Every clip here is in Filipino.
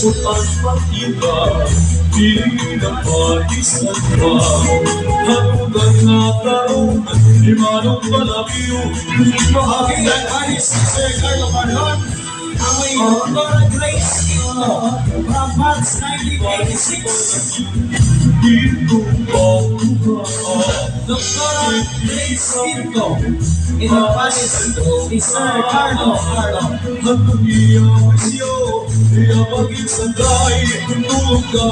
kung ang pag-iba di na pag-isan pa. Hanggang nataon, di manong palabiyo, Okay, yan, Aris, Sir Carlo Carlon. Ang may Dr. Grace Ito, from March 1986. dito makuha. Dr. Grace Ito, itapalis ni Sir Carlo Carlon. Hanggang iyaw siyo, iyabagin sa dahi, tulog ka.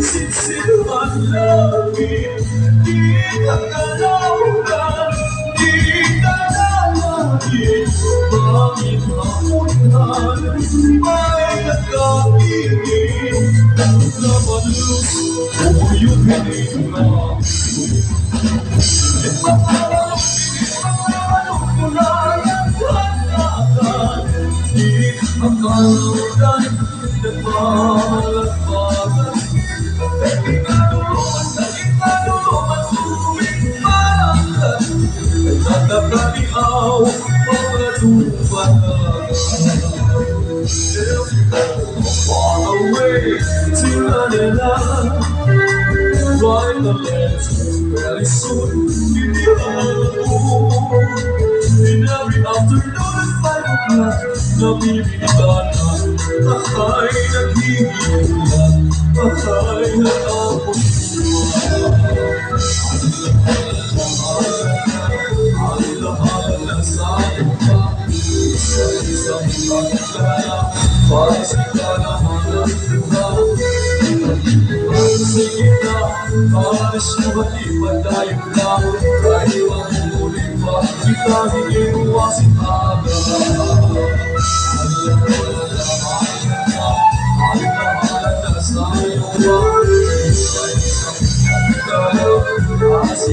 Sisiluan langit, di kakalaunan, di kalalangin, bangin hamunan, may nagkakingin, nabalus, umuyong hininga. Ipakalong mula ang hanakan, di kakalaunan, nagpalagpagan. Natakaliaw, pagkatuban far away, sila nila. Write the letter very soon, hindi alam. In every afternoon at 5 o'clock, nabibigyan na ay naghihilan, ay nakapuntuan. Alahan na sa lupa, isa-isang pagkala, para sa kanahan ng luha. Sige na, alas mo at ipadayo na, tayo ang muling pa, kita hiniwasin aga. Alahan na sa lupa, isa-isang pagkala, para sa